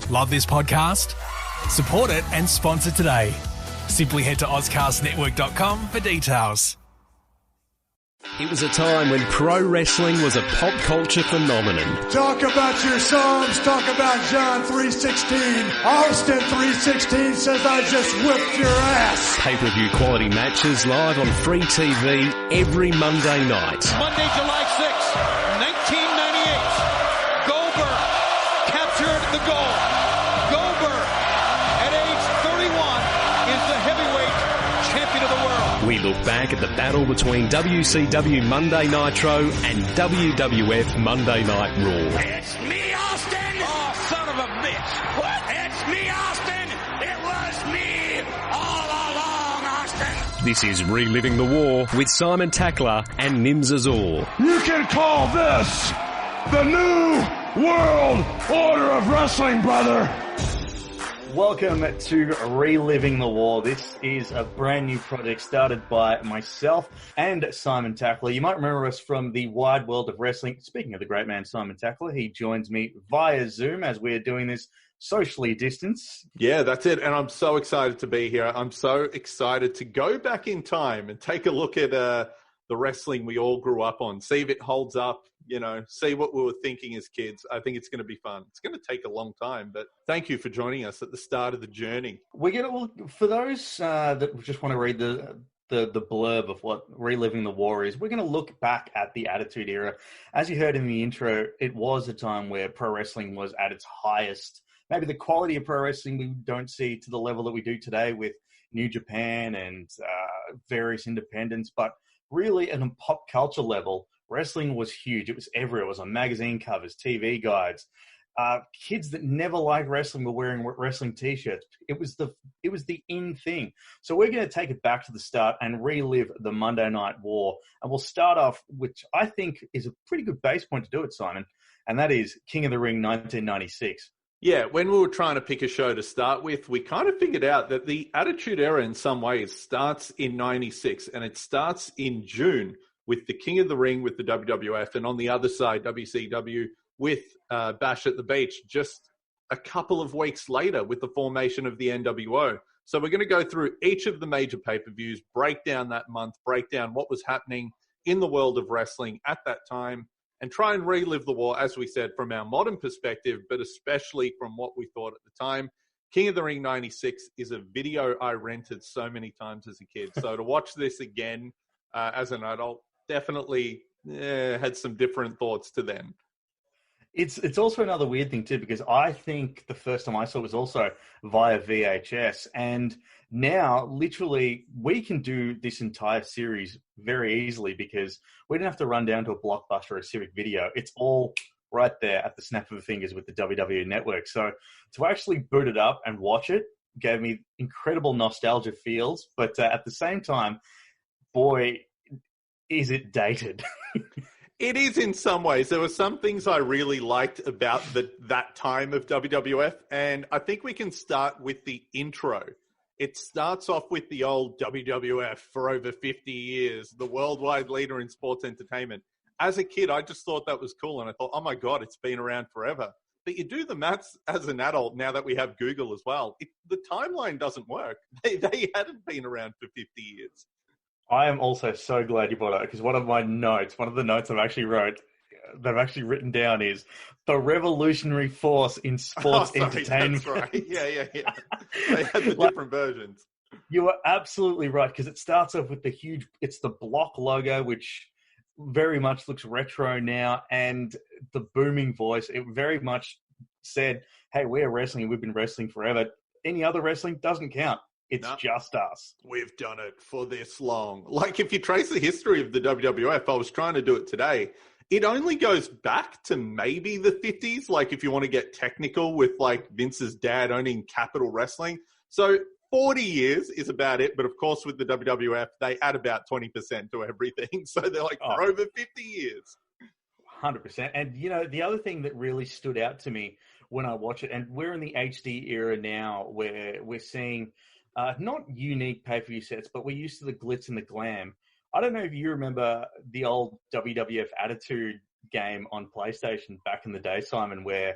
Love this podcast? Support it and sponsor today. Simply head to ozcastnetwork.com for details. It was a time when pro wrestling was a pop culture phenomenon. Talk about your Psalms. Talk about John 3:16. Austin 3:16 says I just whipped your ass. Pay-per-view quality matches live on free TV every Monday night. Monday, July 6th, 1998. Goldberg captured the goal. Goldberg, at age 31, is the heavyweight champion of the world. We look back at the battle between WCW Monday Nitro and WWF Monday Night Raw. It's me, Austin! Oh, son of a bitch! What? It's me, Austin! It was me all along, Austin! This is Reliving the War with Simon Takla and Nims Azoor. You can call this the New World Order of Wrestling, brother. Welcome to Reliving the War. This is a brand new project started by myself and Simon Takla. You might remember us from the wide world of wrestling. Speaking of the great man Simon Takla, he joins me via Zoom as we're doing this socially distanced. Yeah, that's it. And I'm so excited to be here. I'm so excited to go back in time and take a look at the wrestling we all grew up on, see if it holds up, you know, see what we were thinking as kids. I think it's going to be fun. It's going to take a long time, but thank you for joining us at the start of the journey. We're going to, for those that just want to read the blurb of what Reliving the War is, we're going to look back at the Attitude Era. As you heard in the intro, it was a time where pro wrestling was at its highest. Maybe the quality of pro wrestling we don't see to the level that we do today with New Japan and various independents, but really at a pop culture level, wrestling was huge. It was everywhere. It was on magazine covers, TV guides. Kids that never liked wrestling were wearing wrestling T-shirts. It was the in thing. So we're going to take it back to the start and relive the Monday Night War. And we'll start off, which I think is a pretty good base point to do it, Simon, and that is King of the Ring 1996. Yeah, when we were trying to pick a show to start with, we kind of figured out that the Attitude Era in some ways starts in 96 and it starts in June with the King of the Ring with the WWF, and on the other side, WCW with Bash at the Beach just a couple of weeks later with the formation of the NWO. So we're going to go through each of the major pay-per-views, break down that month, break down what was happening in the world of wrestling at that time, and try and relive the war, as we said, from our modern perspective, but especially from what we thought at the time. King of the Ring 96 is a video I rented so many times as a kid. So to watch this again as an adult, definitely had some different thoughts to then. It's also another weird thing too, because I think the first time I saw it was also via VHS, and now literally we can do this entire series very easily because we don't have to run down to a Blockbuster or a Civic Video. It's all right there at the snap of the fingers with the WWE Network. So to actually boot it up and watch it gave me incredible nostalgia feels, but at the same time, boy, is it dated. It is in some ways. There were some things I really liked about that time of WWF, and I think we can start with the intro. It starts off with the old WWF for over 50 years, the worldwide leader in sports entertainment. As a kid, I just thought that was cool, and I thought, oh my God, it's been around forever. But you do the maths as an adult, now that we have Google as well, the timeline doesn't work. They hadn't been around for 50 years. I am also so glad you brought it up, because one of the notes I've actually written down is the revolutionary force in sports entertainment. That's right. Yeah. They had the different versions. You are absolutely right, because it starts off with it's the block logo, which very much looks retro now, and the booming voice. It very much said, hey, we're wrestling, we've been wrestling forever. Any other wrestling doesn't count. It's just us. We've done it for this long. Like, if you trace the history of the WWF, I was trying to do it today. It only goes back to maybe the 50s, like if you want to get technical with like Vince's dad owning Capital Wrestling. So 40 years is about it. But of course, with the WWF, they add about 20% to everything. So they're like, for over 50 years. 100%. And, you know, the other thing that really stood out to me when I watch it, and we're in the HD era now where we're seeing not unique pay-per-view sets, but we're used to the glitz and the glam. I don't know if you remember the old WWF Attitude game on PlayStation back in the day, Simon, where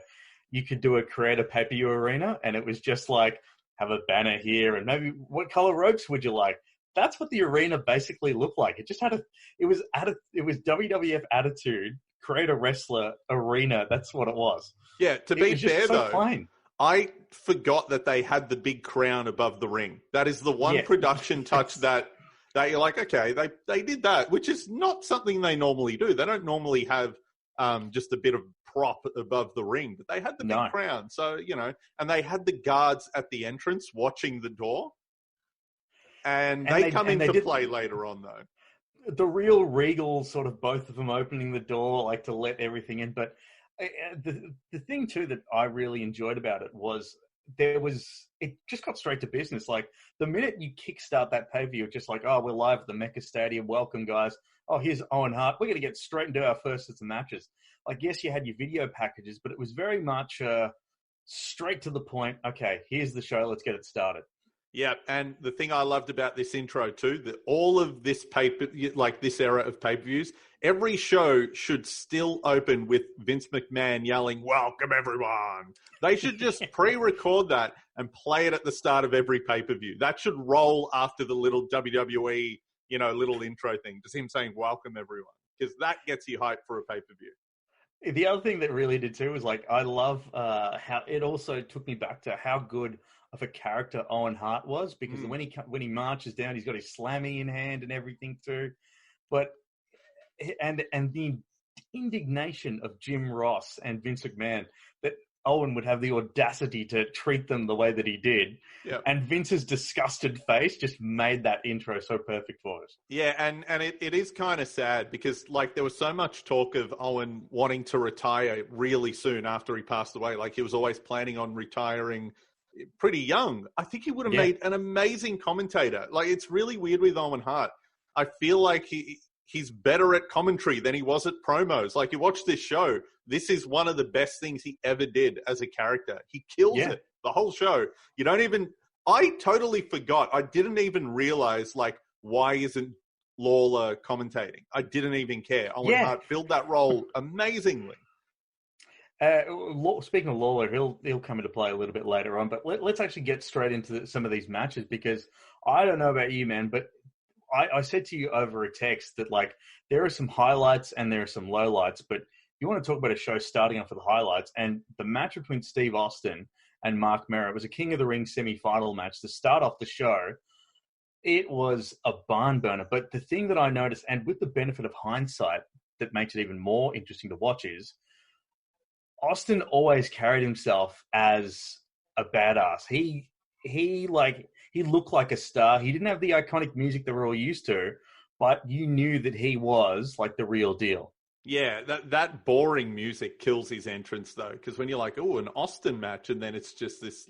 you could create a pay-per-view arena, and it was just like, have a banner here, and maybe what color ropes would you like? That's what the arena basically looked like. It just had it was WWF attitude, create a wrestler arena. That's what it was. Yeah, to be fair though, plain. I forgot that they had the big crown above the ring. That is the one production touch that you're like, okay, they did that, which is not something they normally do. They don't normally have just a bit of prop above the ring, but they had the big crown. So, and they had the guards at the entrance watching the door. And they come into play later on, though. The real regal sort of both of them opening the door, like to let everything in. But the thing, too, that I really enjoyed about it was it just got straight to business. Like, the minute you kickstart that pay-per-view, just like, oh, we're live at the Mecca Stadium. Welcome, guys. Oh, here's Owen Hart. We're going to get straight into our first sets of matches. Like, yes, you had your video packages, but it was very much straight to the point. Okay, here's the show. Let's get it started. Yeah, and the thing I loved about this intro too, that all of this this era of pay-per-views, every show should still open with Vince McMahon yelling, "Welcome everyone." They should just pre-record that and play it at the start of every pay-per-view. That should roll after the little WWE, little intro thing. Just him saying, "Welcome everyone," because that gets you hyped for a pay-per-view. The other thing that really did too was I love how it also took me back to how good of a character Owen Hart was, because when he marches down, he's got his slammy in hand and everything too. But and the indignation of Jim Ross and Vince McMahon that Owen would have the audacity to treat them the way that he did. Yep. And Vince's disgusted face just made that intro so perfect for us. Yeah, and it is kind of sad because there was so much talk of Owen wanting to retire really soon after he passed away. Like, he was always planning on retiring pretty young. I think he would have made an amazing commentator. Like, it's really weird with Owen Hart. I feel like he's better at commentary than he was at promos. Like, you watch this show, this is one of the best things he ever did as a character. He kills it the whole show. I totally forgot. I didn't even realize, why isn't Lawler commentating? I didn't even care. Owen Hart filled that role amazingly. Speaking of Lawler, he'll come into play a little bit later on, but let's actually get straight into some of these matches, because I don't know about you, man, but I said to you over a text that there are some highlights and there are some lowlights, but you want to talk about a show starting off with the highlights, and the match between Steve Austin and Mark Merrow was a King of the Ring semi-final match to start off the show. It was a barn burner, but the thing that I noticed, and with the benefit of hindsight that makes it even more interesting to watch, is Austin always carried himself as a badass. He looked like a star. He didn't have the iconic music that we're all used to, but you knew that he was the real deal. Yeah, that boring music kills his entrance though, because when you're like, oh, an Austin match, and then it's just this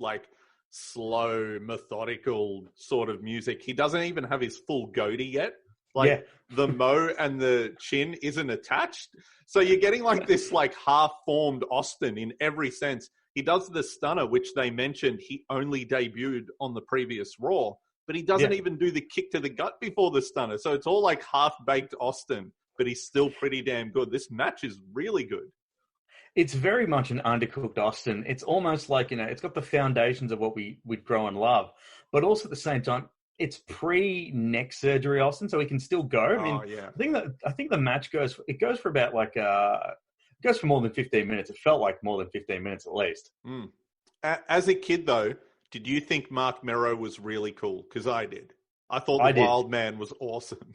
slow, methodical sort of music. He doesn't even have his full goatee yet. The mo and the chin isn't attached. So you're getting this half-formed Austin in every sense. He does the stunner, which they mentioned he only debuted on the previous Raw, but he doesn't even do the kick to the gut before the stunner. So it's all half-baked Austin, but he's still pretty damn good. This match is really good. It's very much an undercooked Austin. It's almost it's got the foundations of what we'd grow and love, but also at the same time, it's pre-neck surgery Austin, so he can still go. I think the match goes for about goes for more than 15 minutes. It felt like more than 15 minutes at least. As a kid, though, did you think Mark Merrow was really cool? Because I did. I thought the Wild Man was awesome.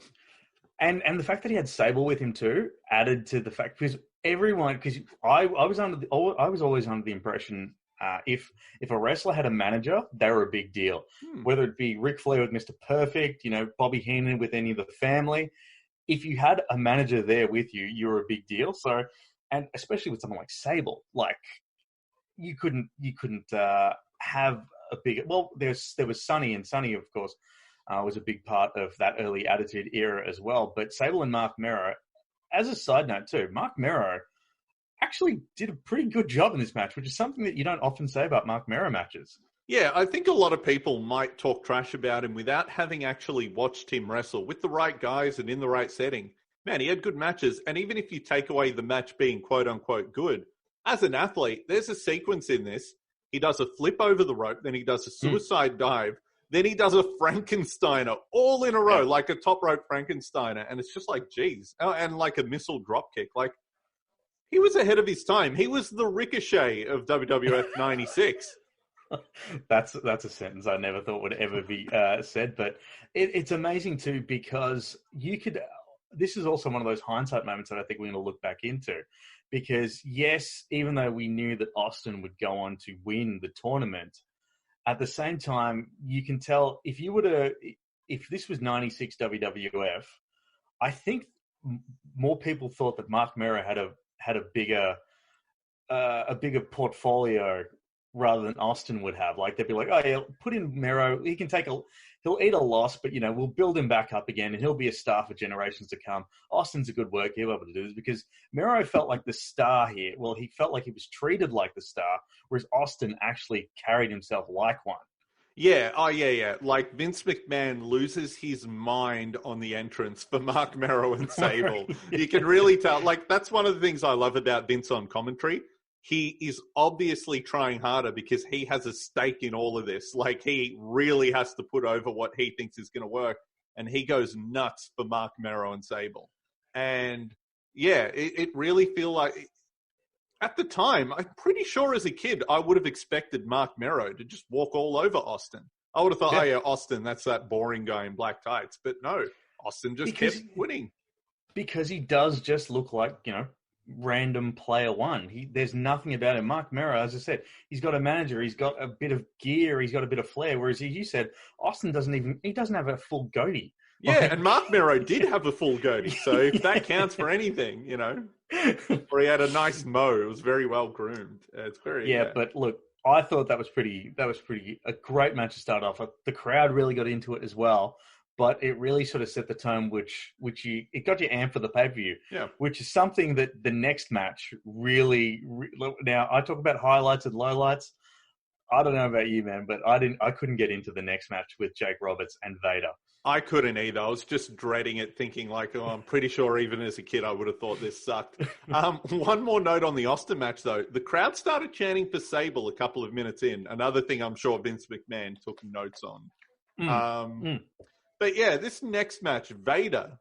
And the fact that he had Sable with him too added to the fact, because I was always under the impression if a wrestler had a manager, they were a big deal. Whether it be Ric Flair with Mr. Perfect, Bobby Heenan with any of the family, if you had a manager there with you, you were a big deal. So, and especially with someone like Sable, you couldn't have a big. Well, there was Sonny, and Sonny, of course, was a big part of that early Attitude Era as well. But Sable and Mark Merrow, as a side note too, Mark Merrow actually did a pretty good job in this match, which is something that you don't often say about Mark Merrow matches. Yeah, I think a lot of people might talk trash about him without having actually watched him wrestle with the right guys and in the right setting. Man, he had good matches. And even if you take away the match being quote-unquote good, as an athlete, there's a sequence in this. He does a flip over the rope, then he does a suicide dive, then he does a Frankensteiner all in a row, like a top rope Frankensteiner. And it's just like, geez. Oh, and like a missile drop kick. Like, he was ahead of his time. He was the Ricochet of WWF 96. That's a sentence I never thought would ever be said. But it's amazing, too, because this is also one of those hindsight moments that I think we're going to look back into. Because, yes, even though we knew that Austin would go on to win the tournament, at the same time, you can tell if this was 96 WWF, I think more people thought that Mark Mero had a bigger portfolio rather than Austin would have. Like, they'd be like, oh, yeah, put in Mero. He'll eat a loss, but, we'll build him back up again and he'll be a star for generations to come. Austin's a good worker. He'll be able to do this because Mero felt like the star here. Well, he felt like he was treated like the star, whereas Austin actually carried himself like one. Yeah. Oh, yeah. Like, Vince McMahon loses his mind on the entrance for Mark Mero and Sable. You can really tell. Like, that's one of the things I love about Vince on commentary. He is obviously trying harder because he has a stake in all of this. Like, he really has to put over what he thinks is going to work. And he goes nuts for Mark Mero and Sable. And, yeah, it really feel like... At the time, I'm pretty sure as a kid, I would have expected Mark Mero to just walk all over Austin. I would have thought, Austin, that's that boring guy in black tights. But no, Austin just kept winning. Because he does just look like, random player one. There's nothing about him. Mark Mero, as I said, he's got a manager, he's got a bit of gear, he's got a bit of flair, whereas as you said, Austin doesn't have a full goatee. Yeah, and Mark Mero did have a full goatee, so if that counts for anything, or he had a nice mow, it was very well groomed. It's very But look, I thought that was a great match to start off. The crowd really got into it as well. But it really sort of set the tone, it got you amped for the pay-per-view. Yeah. Which is something that the next match really. Now I talk about highlights and lowlights. I don't know about you, man, but I couldn't get into the next match with Jake Roberts and Vader. I couldn't either. I was just dreading it, thinking like, I'm pretty sure even as a kid I would have thought this sucked. One more note on the Austin match, though. The crowd started chanting for Sable a couple of minutes in. Another thing I'm sure Vince McMahon took notes on. But yeah, this next match, Vader,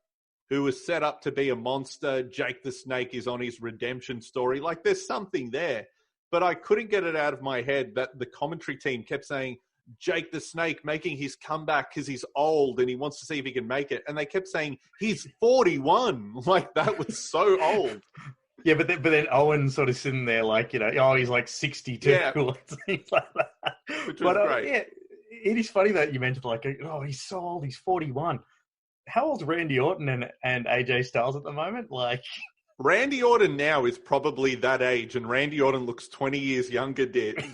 who was set up to be a monster, Jake the Snake is on his redemption story. Like, there's something there. But I couldn't get it out of my head that the commentary team kept saying, Jake the Snake making his comeback because he's old and he wants to see if he can make it. And they kept saying, he's 41. Like, that was so old. Yeah, but then Owen sort of sitting there like, he's like 62 or things like that. Which was great. Yeah. It is funny that you mentioned, he's so old, he's 41. How old's Randy Orton and AJ Styles at the moment? Like, Randy Orton now is probably that age, and Randy Orton looks 20 years younger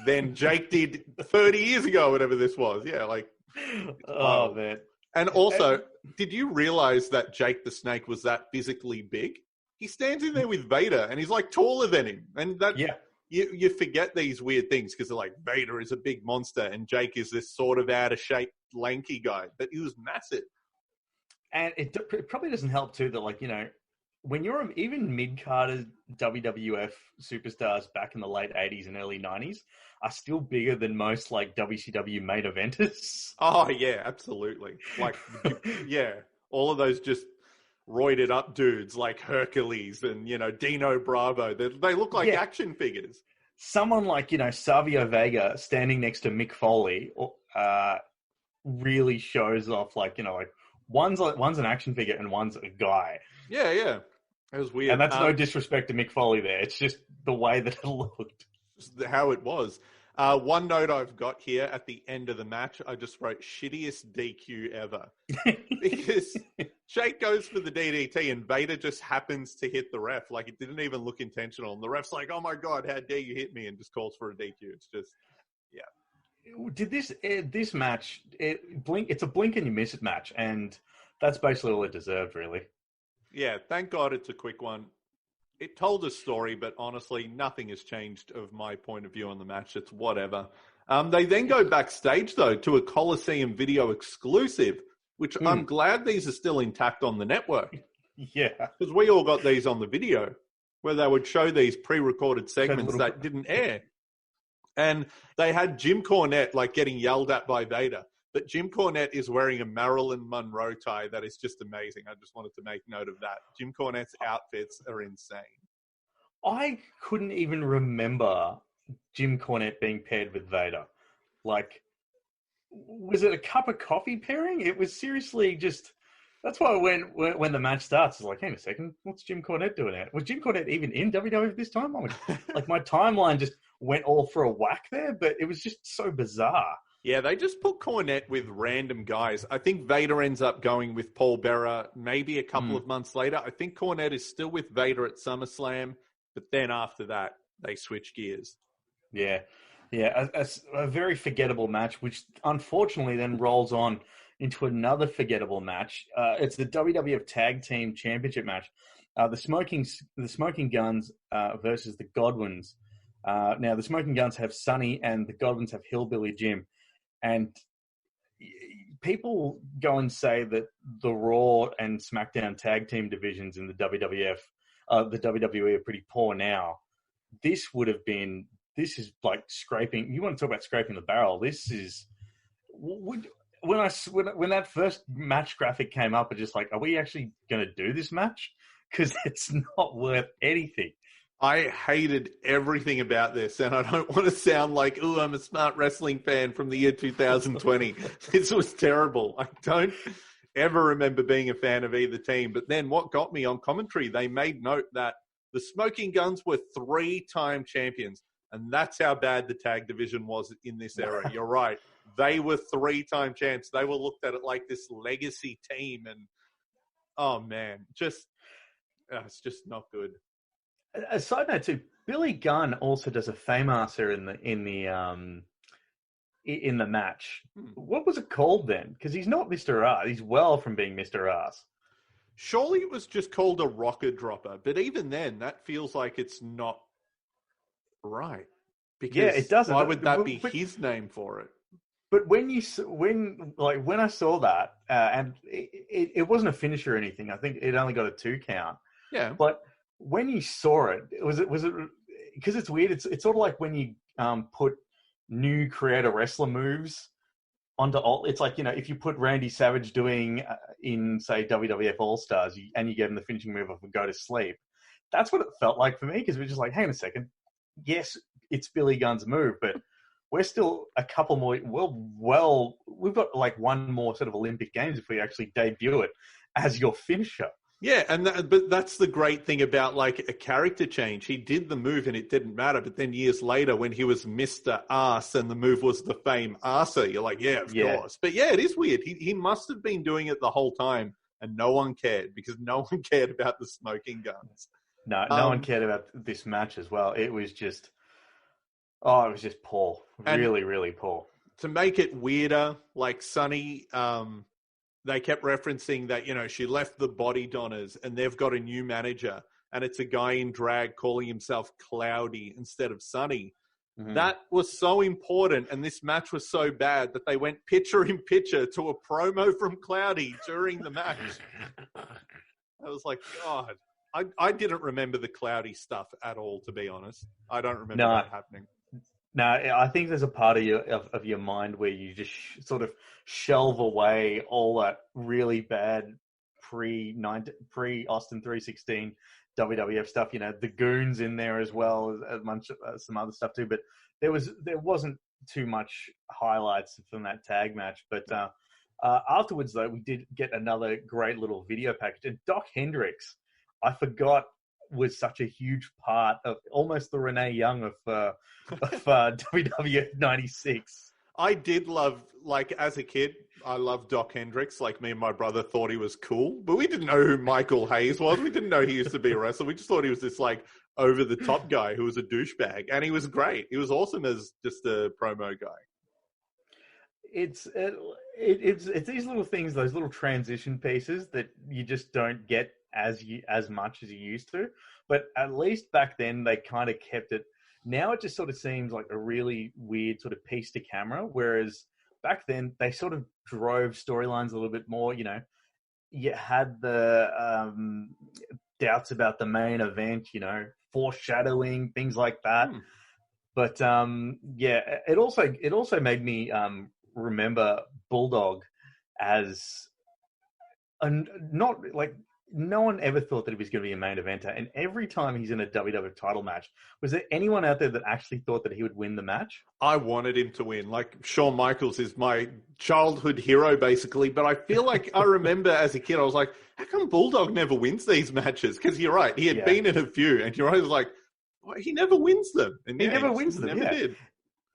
than Jake did 30 years ago, whatever this was. Yeah, like... Oh, man. And also, did you realize that Jake the Snake was that physically big? He stands in there with Vader, and he's, like, taller than him. And that... Yeah. You forget these weird things because they're like, Vader is a big monster and Jake is this sort of out-of-shape, lanky guy. But he was massive. And it probably doesn't help, too, that, when you're even mid-carded WWF superstars back in the late 80s and early 90s are still bigger than most, WCW main eventers. Oh, yeah, absolutely. All of those just roided up dudes like Hercules and, Dino Bravo. They look like action figures. Someone like, Savio Vega standing next to Mick Foley really shows off, one's an action figure and one's a guy. Yeah. It was weird. And that's no disrespect to Mick Foley there. It's just the way that it looked. Just how it was. One note I've got here at the end of the match, I just wrote shittiest DQ ever. Because Jake goes for the DDT and Vader just happens to hit the ref. Like, it didn't even look intentional. And the ref's like, oh my God, how dare you hit me? And just calls for a DQ. It's just, yeah. Did this match, it's a blink and you miss it match. And that's basically all it deserved, really. Yeah, thank God it's a quick one. It told a story, but honestly, nothing has changed of my point of view on the match. It's whatever. They then go backstage, though, to a Coliseum video exclusive, which I'm glad these are still intact on the network. Yeah. Because we all got these on the video. where they would show these pre-recorded segments that didn't air. And they had Jim Cornette like getting yelled at by Vader. But Jim Cornette is wearing a Marilyn Monroe tie that is just amazing. I just wanted to make note of that. Jim Cornette's outfits are insane. I couldn't even remember Jim Cornette being paired with Vader. Like, was it a cup of coffee pairing? It was seriously just... That's why when the match starts, it's like, hang on a second, what's Jim Cornette doing out? Was Jim Cornette even in WWF this time? Like my timeline just went all for a whack there, but it was just so bizarre. Yeah, they just put Cornette with random guys. I think Vader ends up going with Paul Bearer maybe a couple of months later. I think Cornette is still with Vader at SummerSlam, but then after that, they switch gears. Yeah, a very forgettable match, which unfortunately then rolls on into another forgettable match. It's the WWF Tag Team Championship match. The Smoking Guns versus the Godwins. Now, the Smoking Guns have Sonny and the Godwins have Hillbilly Jim. And people go and say that the Raw and SmackDown Tag Team divisions in the WWF, the WWE are pretty poor now. This is like scraping. You want to talk about scraping the barrel? This is... When that first match graphic came up, I just like, are we actually going to do this match? Because it's not worth anything. I hated everything about this, and I don't want to sound like, oh, I'm a smart wrestling fan from the year 2020. This was terrible. I don't ever remember being a fan of either team. But then what got me on commentary, they made note that the Smoking Guns were 3-time champions, and that's how bad the tag division was in this era. You're right. They were 3-time champs. They were looked at it like this legacy team, and oh man, it's just not good. A side note too, Billy Gunn also does a fame-asser in the match. What was it called then? Because he's not Mr. Ass. He's well from being Mr. Ass. Surely it was just called a rocker dropper, but even then, that feels like it's not right. Because yeah, it doesn't. Why would that be his name for it? But when I saw that, and it wasn't a finish or anything. I think it only got a 2 count. Yeah. But when you saw it, was it because it's weird. It's sort of like when you put new creator wrestler moves onto all. It's like, if you put Randy Savage doing in say WWF All Stars, and you give him the finishing move of Go to Sleep. That's what it felt like for me, because we're just like, hang on a second. Yes, it's Billy Gunn's move, but we're still a couple more. Well, we've got like one more sort of Olympic Games if we actually debut it as your finisher. Yeah, but that's the great thing about like a character change. He did the move and it didn't matter, but then years later when he was Mr. Arse and the move was the Fame Arser, you're like, yeah, of course. But yeah, it is weird. He must have been doing it the whole time and no one cared, because no one cared about the Smoking Guns. No one cared about this match as well. It was just... Oh, it was just poor. Really, really poor. To make it weirder, like Sonny, they kept referencing that, she left the Body Donners and they've got a new manager and it's a guy in drag calling himself Cloudy instead of Sonny. Mm-hmm. That was so important, and this match was so bad that they went picture-in-picture to a promo from Cloudy during the match. I was like, God. I didn't remember the Cloudy stuff at all, to be honest. I don't remember that happening. No, I think there's a part of your mind where you just sort of shelve away all that really bad pre-Austin 316 WWF stuff. The Goons in there as well as much some other stuff too. But there wasn't too much highlights from that tag match. But afterwards, though, we did get another great little video package. And Doc Hendricks, I forgot, was such a huge part of almost the Renee Young of WWF 96. I did love, like, as a kid, I loved Doc Hendricks. Like, me and my brother thought he was cool, but we didn't know who Michael Hayes was. We didn't know he used to be a wrestler. We just thought he was this, like, over-the-top guy who was a douchebag. And he was great. He was awesome as just a promo guy. It's these little things, those little transition pieces that you just don't get as much as you used to. But at least back then, they kind of kept it. Now it just sort of seems like a really weird sort of piece to camera, whereas back then they sort of drove storylines a little bit more. You had the doubts about the main event, foreshadowing, things like that. But it also made me remember Bulldog as not like no one ever thought that he was going to be a main eventer, and every time he's in a WWF title match, was there anyone out there that actually thought that he would win the match? I wanted him to win. Like, Shawn Michaels is my childhood hero, basically. But I feel like I remember as a kid, I was like, how come Bulldog never wins these matches? Because you're right, he had been in a few, and you're always like, well, he never wins them. And he never wins them. Never did.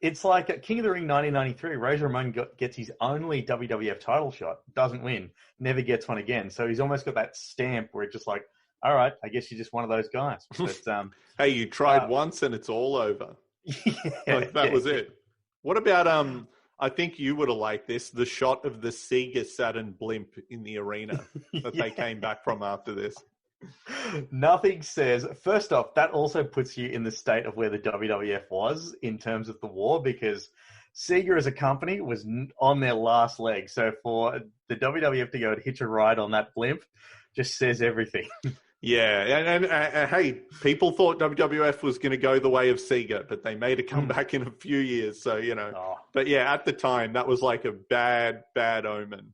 It's like at King of the Ring 1993, Razor Ramon gets his only WWF title shot, doesn't win, never gets one again. So he's almost got that stamp where it's just like, all right, I guess you're just one of those guys. But, hey, you tried once and it's all over. That was it. What about, I think you would have liked this, the shot of the Sega Saturn blimp in the arena that they came back from after this. Nothing says. First off, that also puts you in the state of where the WWF was in terms of the war, because Sega as a company was on their last leg. So for the WWF to go and hitch a ride on that blimp just says everything. Yeah, and hey, people thought WWF was going to go the way of Sega, but they made a comeback in a few years. So, But yeah, at the time, that was like a bad omen.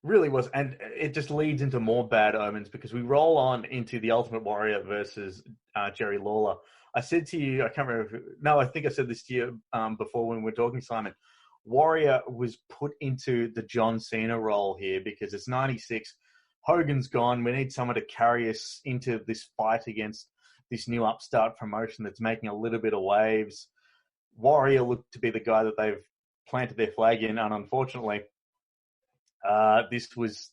Really was, and it just leads into more bad omens because we roll on into the Ultimate Warrior versus Jerry Lawler. I said to you, I can't remember. I think I said this to you before when we were talking, Simon. Warrior was put into the John Cena role here because it's 96. Hogan's gone. We need someone to carry us into this fight against this new upstart promotion that's making a little bit of waves. Warrior looked to be the guy that they've planted their flag in, and unfortunately, this was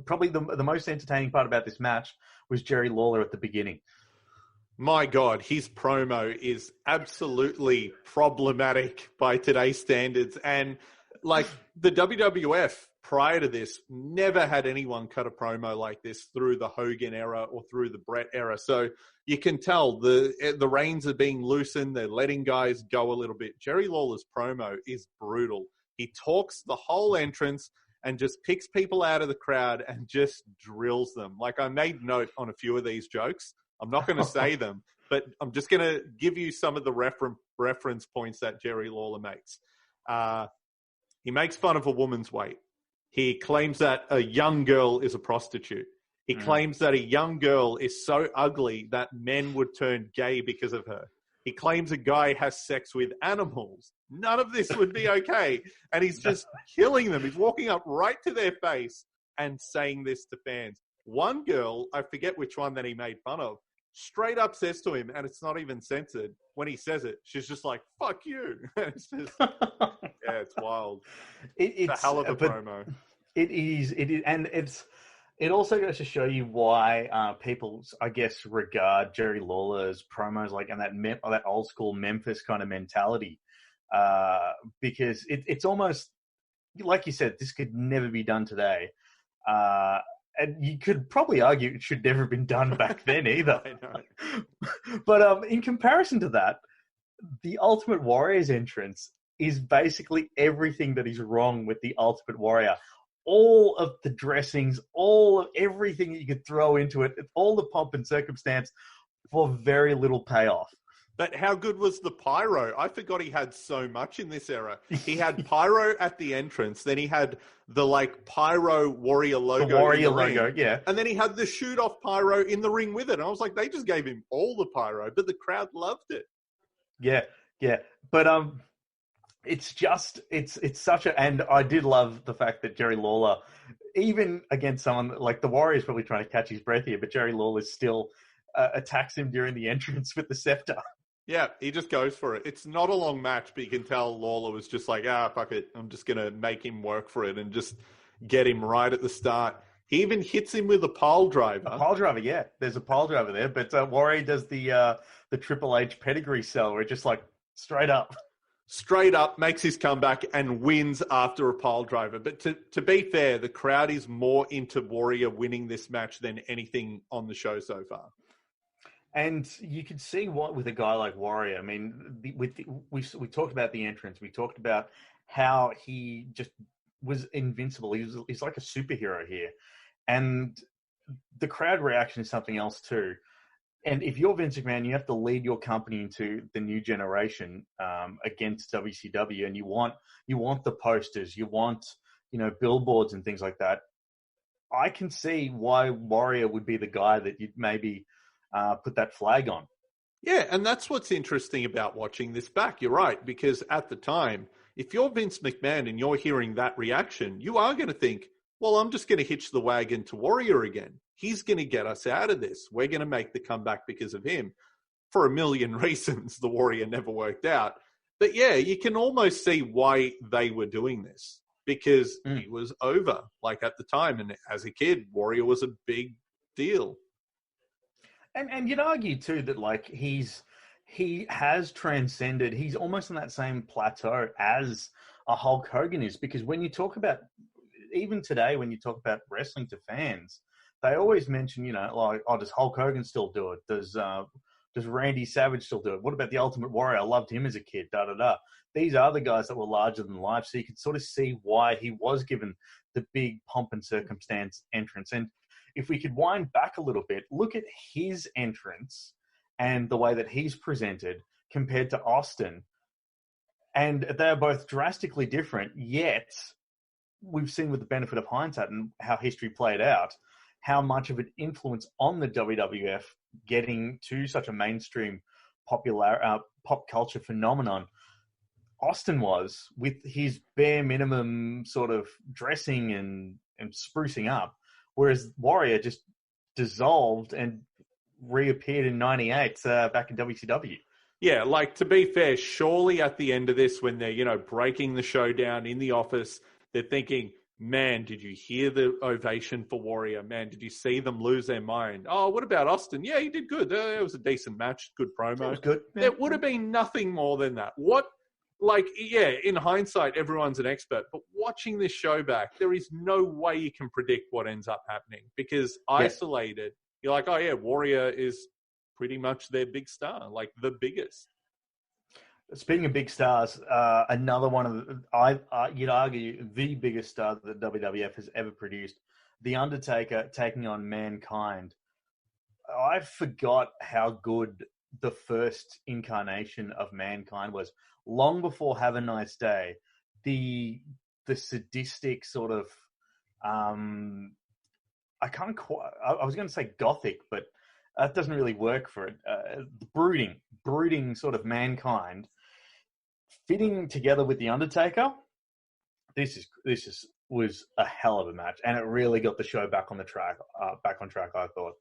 probably the most entertaining part about this match was Jerry Lawler at the beginning. My God, his promo is absolutely problematic by today's standards. And like the WWF prior to this never had anyone cut a promo like this through the Hogan era or through the Brett era. So you can tell the reins are being loosened. They're letting guys go a little bit. Jerry Lawler's promo is brutal. He talks the whole entrance and just picks people out of the crowd and just drills them. Like, I made note on a few of these jokes. I'm not going to say them, but I'm just going to give you some of the reference points that Jerry Lawler makes. He makes fun of a woman's weight. He claims that a young girl is a prostitute. He claims that a young girl is so ugly that men would turn gay because of her. He claims a guy has sex with animals. None of this would be okay. And he's just killing them. He's walking up right to their face and saying this to fans. One girl, I forget which one that he made fun of, straight up says to him, and it's not even censored, when he says it, she's just like, fuck you. It's just, it's wild. It's a hell of a promo. It is, and it also goes to show you why people, I guess, regard Jerry Lawler's promos like and that old school Memphis kind of mentality, because it's almost like you said, this could never be done today, and you could probably argue it should never have been done back then either. I know. But in comparison to that, the Ultimate Warrior's entrance is basically everything that is wrong with the Ultimate Warrior. All of the dressings, all of everything that you could throw into it, all the pomp and circumstance for very little payoff. But how good was the pyro? I forgot he had so much in this era. He had pyro at the entrance. Then he had the pyro Warrior logo. The Warrior logo, yeah. And then he had the shoot off pyro in the ring with it. And I was like, they just gave him all the pyro, but the crowd loved it. Yeah. But it's such a, and I did love the fact that Jerry Lawler, even against someone like the Warrior's probably trying to catch his breath here, but Jerry Lawler still attacks him during the entrance with the scepter. Yeah, he just goes for it. It's not a long match, but you can tell Lawler was just like, fuck it. I'm just going to make him work for it and just get him right at the start. He even hits him with a pile driver. A pile driver, yeah. There's a pile driver there, but Warrior does the Triple H pedigree sell where it just straight up makes his comeback and wins after a pile driver. But to be fair, the crowd is more into Warrior winning this match than anything on the show so far. And you could see what with a guy like Warrior. I mean, we talked about the entrance. We talked about how he just was invincible. He's like a superhero here. And the crowd reaction is something else too. And if you're Vince McMahon, you have to lead your company into the new generation against WCW, and you want the posters, you want billboards and things like that. I can see why Warrior would be the guy that you'd maybe put that flag on. Yeah, and that's what's interesting about watching this back. You're right, because at the time, if you're Vince McMahon and you're hearing that reaction, you are going to think, well, I'm just going to hitch the wagon to Warrior again. He's going to get us out of this. We're going to make the comeback because of him. For a million reasons, the Warrior never worked out. But yeah, you can almost see why they were doing this, because he was over, like at the time. And as a kid, Warrior was a big deal. And you'd argue too that like he has transcended. He's almost on that same plateau as a Hulk Hogan is, because when you talk about, even today, when you talk about wrestling to fans, they always mention, like, oh, does Hulk Hogan still do it? Does Randy Savage still do it? What about the Ultimate Warrior? I loved him as a kid. Da da da. These are the guys that were larger than life, so you can sort of see why he was given the big pomp and circumstance entrance. And if we could wind back a little bit, look at his entrance and the way that he's presented compared to Austin. And they're both drastically different, yet we've seen with the benefit of hindsight and how history played out, how much of an influence on the WWF getting to such a mainstream pop culture phenomenon Austin was, with his bare minimum sort of dressing and sprucing up, whereas Warrior just dissolved and reappeared in 98 back in WCW. Yeah, like, to be fair, surely at the end of this, when they're, breaking the show down in the office, they're thinking, man, did you hear the ovation for Warrior? Man, did you see them lose their mind? Oh, what about Austin? Yeah, he did good. It was a decent match, good promo. It was good. Yeah. There would have been nothing more than that. In hindsight, everyone's an expert, but watching this show back, there is no way you can predict what ends up happening, because isolated, you're like, oh yeah, Warrior is pretty much their big star, like the biggest. Speaking of big stars, another one of you'd argue the biggest star that WWF has ever produced, The Undertaker taking on Mankind. I forgot how good the first incarnation of Mankind was. Long before Have a Nice Day, the sadistic sort of, I was going to say gothic, but that doesn't really work for it. Brooding sort of Mankind, fitting together with The Undertaker. This was a hell of a match, and it really got the show back on track, I thought.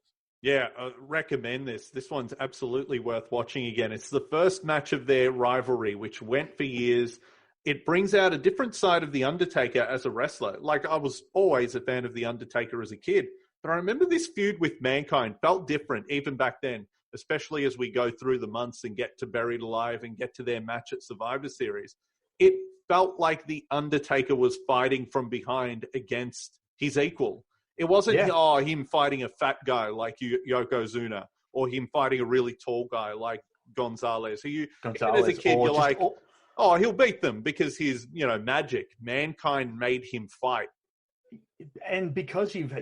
Yeah, I recommend this. This one's absolutely worth watching again. It's the first match of their rivalry, which went for years. It brings out a different side of The Undertaker as a wrestler. Like, I was always a fan of The Undertaker as a kid, but I remember this feud with Mankind felt different even back then, especially as we go through the months and get to Buried Alive and get to their match at Survivor Series. It felt like The Undertaker was fighting from behind against his equal. It wasn't, him fighting a fat guy like Yokozuna, or him fighting a really tall guy like Gonzalez. As a kid, you're like, he'll beat them because he's, magic. Mankind made him fight. And because you've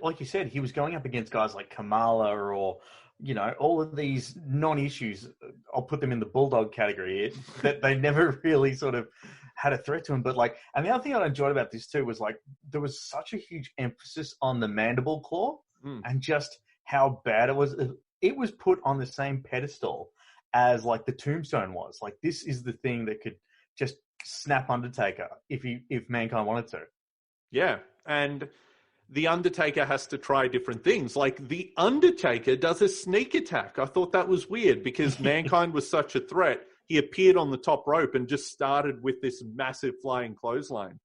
like you said, he was going up against guys like Kamala or, all of these non-issues. I'll put them in the Bulldog category. That they never really sort of had a threat to him. But and the other thing I enjoyed about this too was there was such a huge emphasis on the mandible claw and just how bad it was. It was put on the same pedestal as the Tombstone was. This is the thing that could just snap Undertaker if Mankind wanted to. Yeah, and The Undertaker has to try different things. The Undertaker does a sneak attack. I thought that was weird because Mankind was such a threat. He appeared on the top rope and just started with this massive flying clothesline.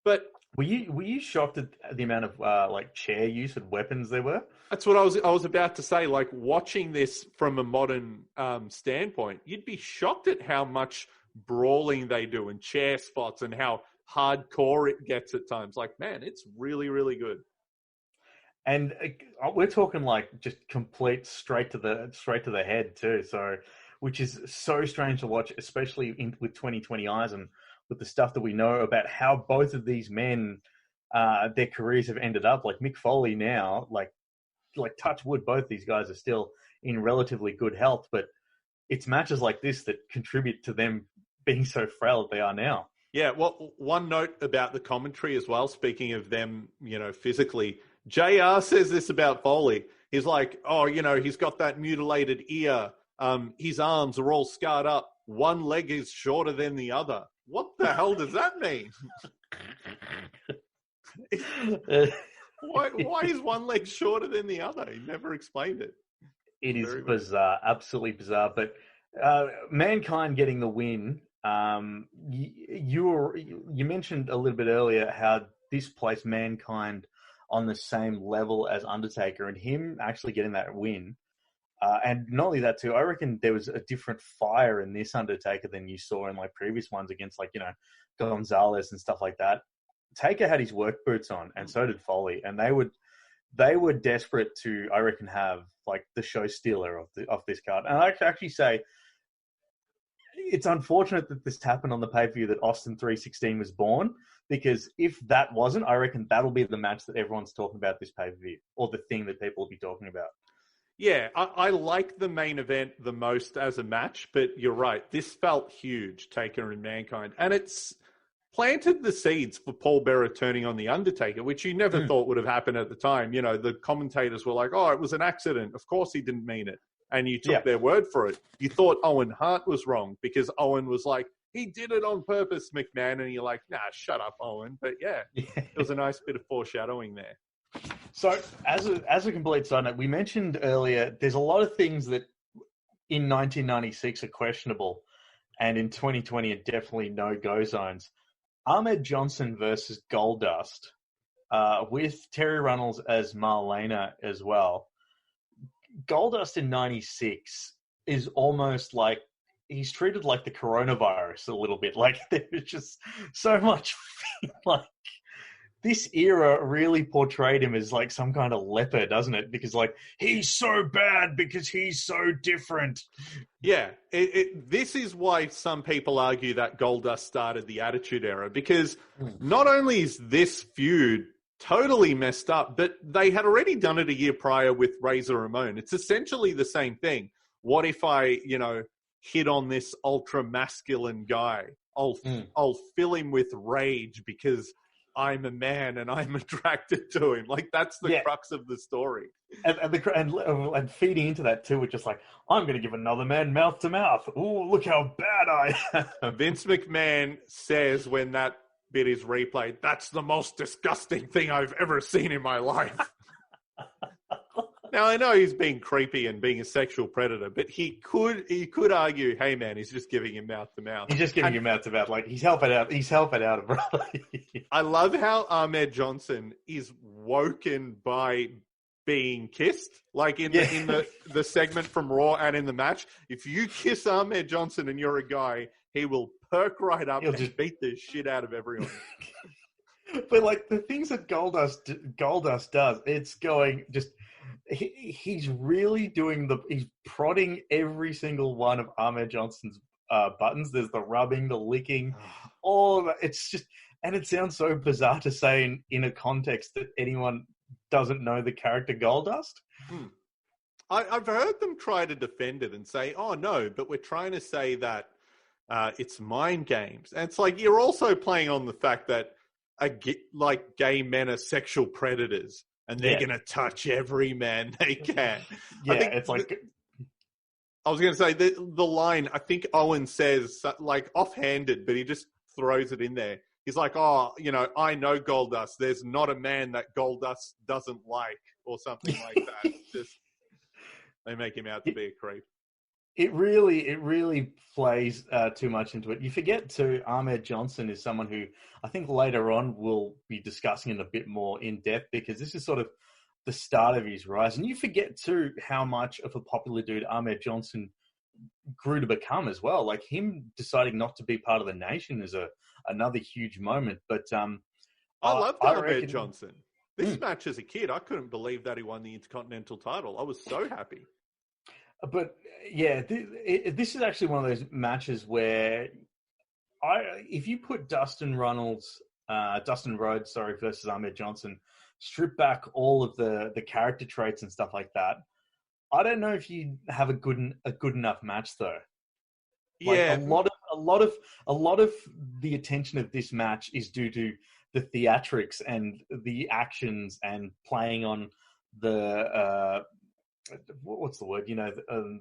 But were you shocked at the amount of chair use and weapons there were? That's what I was about to say. Watching this from a modern standpoint, you'd be shocked at how much brawling they do and chair spots and how hardcore it gets at times. Man, it's really, really good. And we're talking just complete straight to the head too. So, which is so strange to watch, especially with 2020 eyes and with the stuff that we know about how both of these men, their careers have ended up. Mick Foley now, touch wood, both these guys are still in relatively good health, but it's matches like this that contribute to them being so frail that they are now. Yeah, well, one note about the commentary as well, speaking of them, physically, JR says this about Foley. He's like, oh, he's got that mutilated ear. His arms are all scarred up. One leg is shorter than the other. What the hell does that mean? Why is one leg shorter than the other? He never explained it. It is bizarre, absolutely bizarre. But Mankind getting the win. You mentioned a little bit earlier how this placed Mankind on the same level as Undertaker, and him actually getting that win. And not only that too, I reckon there was a different fire in this Undertaker than you saw in like previous ones against Gonzalez and stuff like that. Taker had his work boots on, and so did Foley, and they were desperate to, I reckon, have like the show stealer of this card. And I actually say it's unfortunate that this happened on the pay-per-view that Austin 316 was born, because if that wasn't, I reckon that'll be the match that everyone's talking about this pay-per-view, or the thing that people will be talking about. Yeah, I like the main event the most as a match, but you're right. This felt huge, Taker and Mankind. And it's planted the seeds for Paul Bearer turning on The Undertaker, which you never thought would have happened at the time. The commentators were like, oh, it was an accident. Of course he didn't mean it. And you took their word for it. You thought Owen Hart was wrong because Owen was like, he did it on purpose, McMahon. And you're like, nah, shut up, Owen. But yeah, it was a nice bit of foreshadowing there. So, as a complete side note, we mentioned earlier, there's a lot of things that in 1996 are questionable, and in 2020 are definitely no-go zones. Ahmed Johnson versus Goldust, with Terry Runnels as Marlena as well. Goldust in 96 is almost like he's treated like the coronavirus a little bit. Like, there's just so much like. This era really portrayed him as like some kind of leper, doesn't it? Because like, he's so bad because he's so different. Yeah, this is why some people argue that Goldust started the Attitude Era, because not only is this feud totally messed up, but they had already done it a year prior with Razor Ramon. It's essentially the same thing. What if I, hit on this ultra masculine guy? I'll fill him with rage because I'm a man and I'm attracted to him. Like, that's the crux of the story. And feeding into that too, with just like, I'm going to give another man mouth to mouth. Ooh, look how bad I am. Vince McMahon says when that bit is replayed, that's the most disgusting thing I've ever seen in my life. Now, I know he's being creepy and being a sexual predator, but he could argue, hey, man, he's just giving him mouth to mouth. He's just giving him mouth to mouth. Like, he's helping out. He's helping out, brother. I love how Ahmed Johnson is woken by being kissed. Like in the segment from Raw and in the match, if you kiss Ahmed Johnson and you're a guy, he will perk right up and just beat the shit out of everyone. But like the things that Goldust does, it's going just. He's really he's prodding every single one of Ahmed Johnson's buttons. There's the rubbing, the licking, all of it. It's just, and it sounds so bizarre to say in a context that anyone doesn't know the character Goldust. I've heard them try to defend it and say, oh no, but we're trying to say that it's mind games. And it's like, you're also playing on the fact that gay men are sexual predators. And they're going to touch every man they can. Yeah, it's like... I was going to say, the line, I think Owen says, like, offhanded, but he just throws it in there. He's like, oh, I know Goldust. There's not a man that Goldust doesn't like, or something like that. They make him out to be a creep. It really plays too much into it. You forget too, Ahmed Johnson is someone who I think later on we'll be discussing in a bit more in depth, because this is sort of the start of his rise. And you forget too how much of a popular dude Ahmed Johnson grew to become as well. Like, him deciding not to be part of the Nation is another huge moment. But I loved Ahmed Johnson. This match as a kid, I couldn't believe that he won the Intercontinental title. I was so happy. But yeah, this is actually one of those matches where if you put Dustin Rhodes, versus Ahmed Johnson, strip back all of the character traits and stuff like that, I don't know if you have a good enough match though. Like, Yeah, a lot of the attention of this match is due to the theatrics and the actions and playing on the what's the word? You know,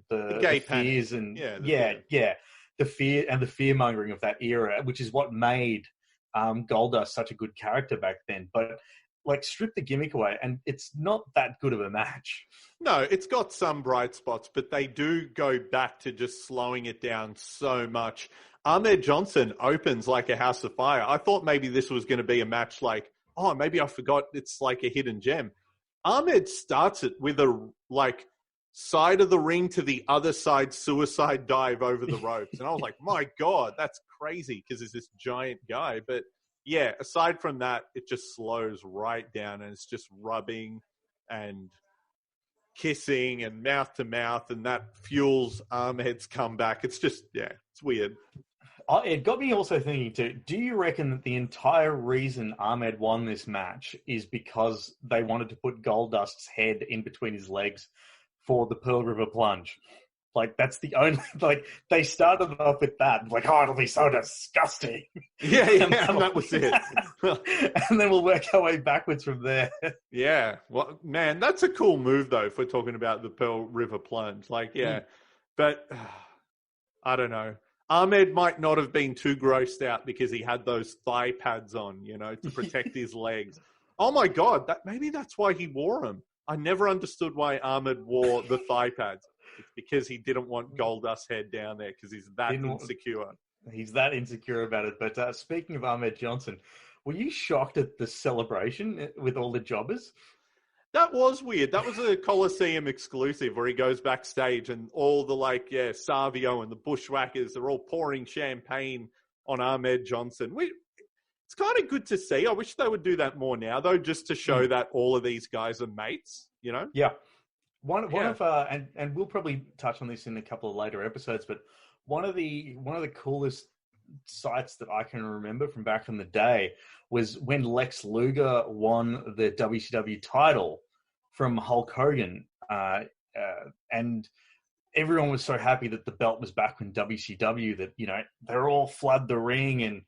the gay the fears panic. and Fear. the fear and the fear mongering of that era, which is what made Goldust such a good character back then. But like, strip the gimmick away, and it's not that good of a match. No, it's got some bright spots, but they do go back to just slowing it down so much. Ahmed Johnson opens like a house of fire. I thought maybe this was going to be a match like, oh, maybe I forgot it's like a hidden gem. Ahmed starts it with a side of the ring to the other side suicide dive over the ropes. And I was like, my God, that's crazy because he's this giant guy. But yeah, aside from that, it just slows right down and it's just rubbing and kissing and mouth to mouth, and that fuels Ahmed's comeback. It's just, it's weird. It got me also thinking too, do you reckon that the entire reason Ahmed won this match is because they wanted to put Goldust's head in between his legs for the Pearl River plunge? Like, that's the only, like, they started off with that, like, oh, it'll be so disgusting. Yeah, and that was it. And then we'll work our way backwards from there. Yeah, well, man, that's a cool move, though, if we're talking about the Pearl River plunge. Like, but I don't know. Ahmed might not have been too grossed out because he had those thigh pads on, to protect his legs. Oh, my God, maybe that's why he wore them. I never understood why Ahmed wore the thigh pads. It's because he didn't want Goldust's head down there because he's that insecure. He's that insecure about it. But speaking of Ahmed Johnson, were you shocked at the celebration with all the jobbers? That was weird. That was a Coliseum exclusive where he goes backstage and all the Savio and the Bushwhackers are all pouring champagne on Ahmed Johnson. It's kind of good to see. I wish they would do that more now, though, just to show that all of these guys are mates, Yeah. One of and we'll probably touch on this in a couple of later episodes, but one of the coolest sights that I can remember from back in the day was when Lex Luger won the WCW title from Hulk Hogan, and everyone was so happy that the belt was back in WCW that they're all flood the ring,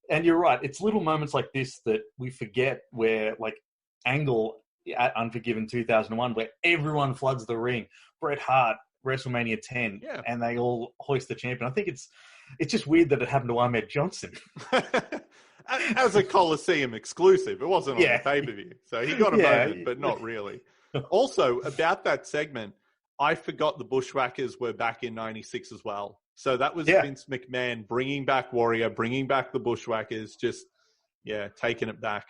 and you're right, it's little moments like this that we forget, where like Angle at Unforgiven 2001, where everyone floods the ring. Bret Hart, WrestleMania 10, and they all hoist the champion. I think it's just weird that it happened to Ahmed Johnson. As a Coliseum exclusive. It wasn't on the pay-per-view. So he got a moment, but not really. Also, about that segment, I forgot the Bushwhackers were back in 96 as well. So that was Vince McMahon bringing back Warrior, bringing back the Bushwhackers, just, taking it back.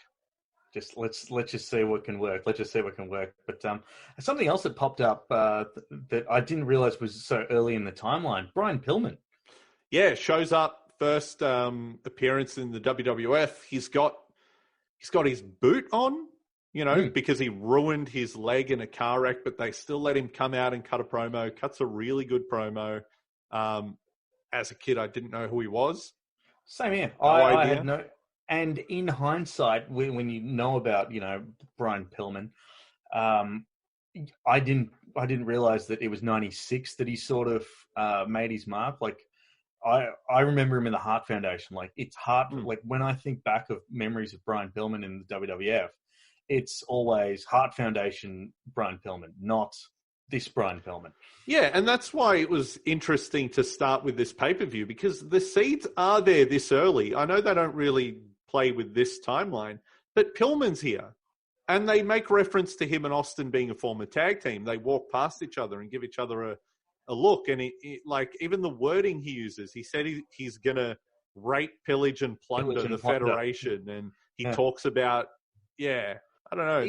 Just let's just see what can work. Let's just see what can work. But something else that popped up that I didn't realize was so early in the timeline. Brian Pillman. Yeah, shows up first appearance in the WWF. He's got his boot on, because he ruined his leg in a car wreck, but they still let him come out and cut a promo. Cuts a really good promo. As a kid, I didn't know who he was. Same here. I had no. And in hindsight, when you know about, Brian Pillman, I didn't realize that it was 96 that he sort of made his mark. Like, I remember him in the Hart Foundation. Like, it's Hart. Like, when I think back of memories of Brian Pillman in the WWF, it's always Hart Foundation Brian Pillman, not this Brian Pillman. Yeah, and that's why it was interesting to start with this pay-per-view, because the seeds are there this early. I know they don't really play with this timeline, but Pillman's here. And they make reference to him and Austin being a former tag team. They walk past each other and give each other a look. And like, even the wording he uses, he said he's going to rape, pillage, and plunder the Federation. And he talks about, I don't know.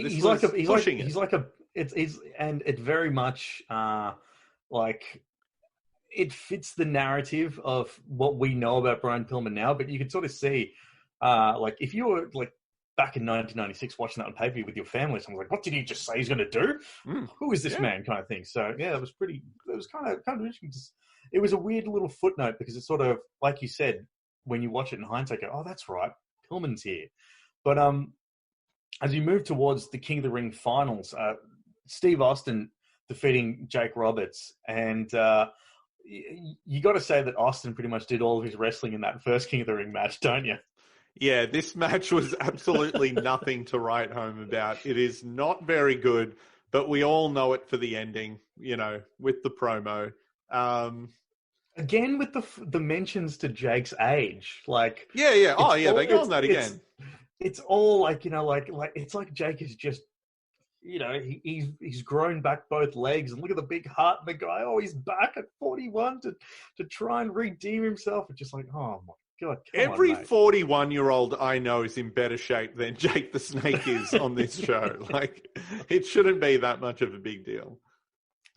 It very much like, it fits the narrative of what we know about Brian Pillman now, but you can sort of see, like, if you were like back in 1996 watching that on pay-per-view with your family, someone's like, what did he just say he's going to do? Who is this man, kind of thing. So it was kind of interesting. It was a weird little footnote, because it's sort of, like you said, when you watch it in hindsight, go, oh, that's right, Pillman's here. But as you move towards the King of the Ring finals, Steve Austin, defeating Jake Roberts. And you got to say that Austin pretty much did all of his wrestling in that first King of the Ring match, don't you? Yeah, this match was absolutely nothing to write home about. It is not very good, but we all know it for the ending, with the promo. Again, with the mentions to Jake's age, like yeah. Oh, yeah, they go on that again. It's all like it's like Jake is just he's grown back both legs, and look at the big heart in the guy. Oh, he's back at 41 to try and redeem himself. It's just like, oh my God, every 41-year-old I know is in better shape than Jake the Snake is on this show. Like, it shouldn't be that much of a big deal.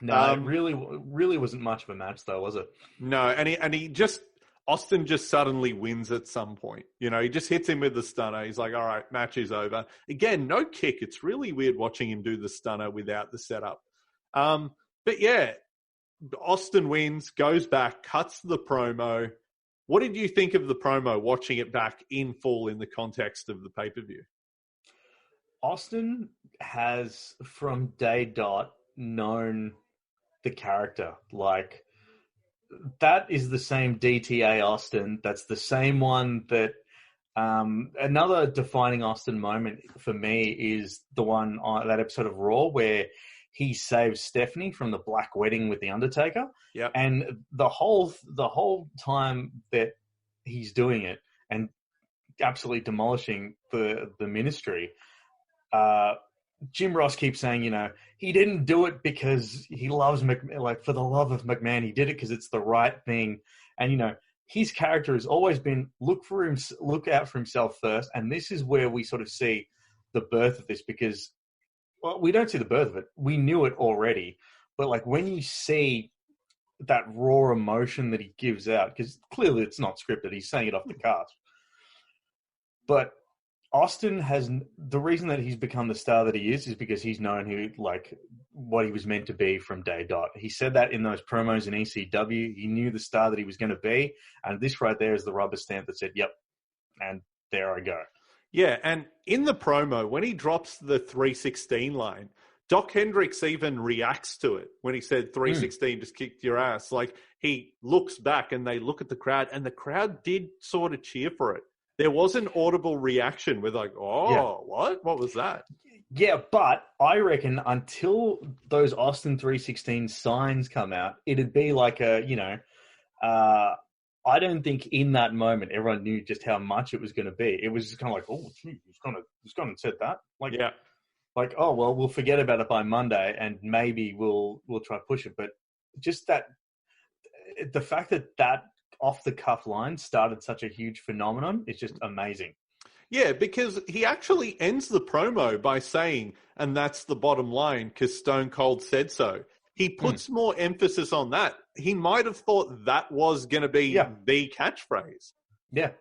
No, it really wasn't much of a match, though, was it? No, and he just Austin just suddenly wins at some point. He just hits him with the stunner. He's like, all right, match is over. Again, no kick. It's really weird watching him do the stunner without the setup. But yeah, Austin wins, goes back, cuts the promo. What did you think of the promo, watching it back in full in the context of the pay-per-view? Austin has, from day dot, known the character. Like, that is the same DTA Austin. That's the same one that another defining Austin moment for me is the one on that episode of Raw where he saves Stephanie from the Black Wedding with the Undertaker. Yep. And the whole time that he's doing it and absolutely demolishing the ministry, Jim Ross keeps saying, he didn't do it because he loves for the love of McMahon. He did it because it's the right thing. And, his character has always been look out for himself first. And this is where we sort of see the birth of this, because, well, we don't see the birth of it. We knew it already. But like when you see that raw emotion that he gives out, because clearly it's not scripted, he's saying it off the cuff. But Austin has, the reason that he's become the star that he is because he's known what he was meant to be from day dot. He said that in those promos in ECW. He knew the star that he was going to be. And this right there is the rubber stamp that said, yep, and there I go. Yeah, and in the promo, when he drops the 316 line, Doc Hendricks even reacts to it when he said 316 just kicked your ass. Like, he looks back and they look at the crowd, and the crowd did sort of cheer for it. There was an audible reaction with like, what? What was that? Yeah, but I reckon until those Austin 316 signs come out, it'd be like I don't think in that moment everyone knew just how much it was going to be. It was just kind of like, oh, gee, he's gone and said that. Like, yeah. Like, oh, well, we'll forget about it by Monday and maybe we'll try to push it. But just that, the fact that off-the-cuff line started such a huge phenomenon is just amazing. Yeah, because he actually ends the promo by saying, and that's the bottom line, because Stone Cold said so. He puts more emphasis on that. He might have thought that was going to be the catchphrase. Yeah.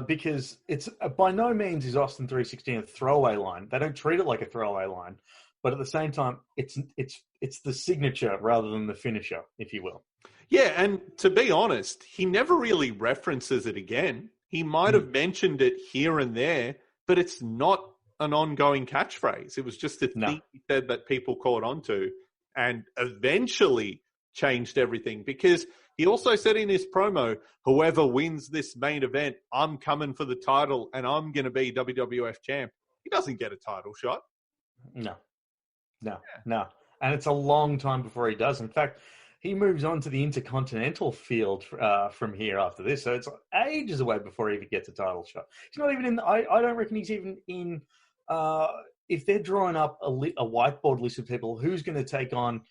Because it's by no means is Austin 316 a throwaway line. They don't treat it like a throwaway line. But at the same time, it's the signature rather than the finisher, if you will. Yeah, and to be honest, he never really references it again. He might have mentioned it here and there, but it's not an ongoing catchphrase. It was just a thing he said that people caught on to and eventually changed everything, because he also said in his promo, whoever wins this main event, I'm coming for the title and I'm going to be WWF champ. He doesn't get a title shot. No. And it's a long time before he does. In fact, he moves on to the Intercontinental field from here after this. So it's ages away before he even gets a title shot. He's not even in, I don't reckon he's even in, if they're drawing up a whiteboard list of people, who's going to take on,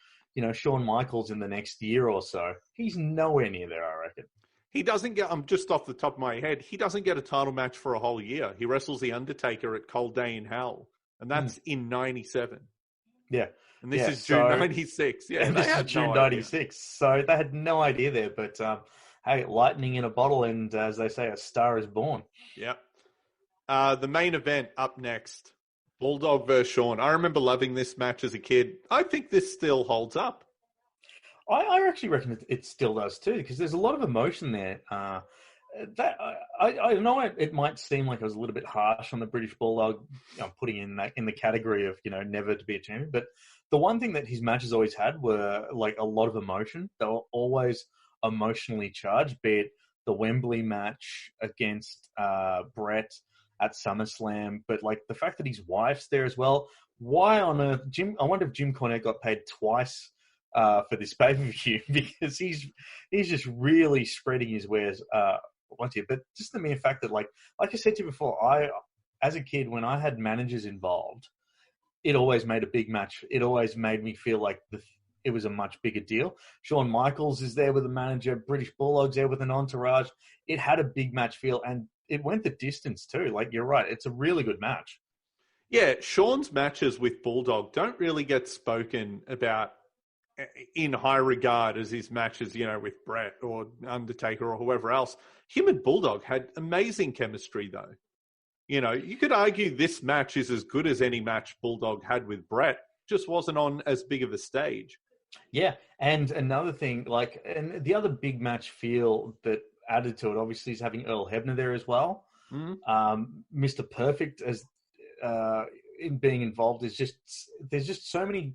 Shawn Michaels in the next year or so, he's nowhere near there, I reckon. He doesn't get, I'm just off the top of my head, he doesn't get a title match for a whole year. He wrestles The Undertaker at Cold Day in Hell, and that's in 97. Yeah. And this is June 96. Yeah, and this is June 96. So they had no idea there. But, hey, lightning in a bottle, and as they say, a star is born. Yep. The main event up next, Bulldog versus Shawn. I remember loving this match as a kid. I think this still holds up. I actually reckon it still does too, because there's a lot of emotion there. That I know it might seem like I was a little bit harsh on the British Bulldog, putting in the category of never to be a champion. But the one thing that his matches always had were like a lot of emotion. They were always emotionally charged. Be it the Wembley match against Brett at SummerSlam, but like the fact that his wife's there as well. Why on earth, Jim? I wonder if Jim Cornette got paid twice for this pay-per-view, because he's just really spreading his wares once here. But just the mere fact that, like I said to you before, as a kid, when I had managers involved, it always made a big match. It always made me feel like it was a much bigger deal. Shawn Michaels is there with a manager. British Bulldog's there with an entourage. It had a big match feel, and it went the distance too. Like, you're right. It's a really good match. Yeah, Shawn's matches with Bulldog don't really get spoken about in high regard as his matches, with Brett or Undertaker or whoever else. Him and Bulldog had amazing chemistry, though. You could argue this match is as good as any match Bulldog had with Brett, just wasn't on as big of a stage. Yeah, and another thing, and the other big match feel that added to it, obviously, is having Earl Hebner there as well. Mm-hmm. Mr. Perfect as in being involved is there's just so many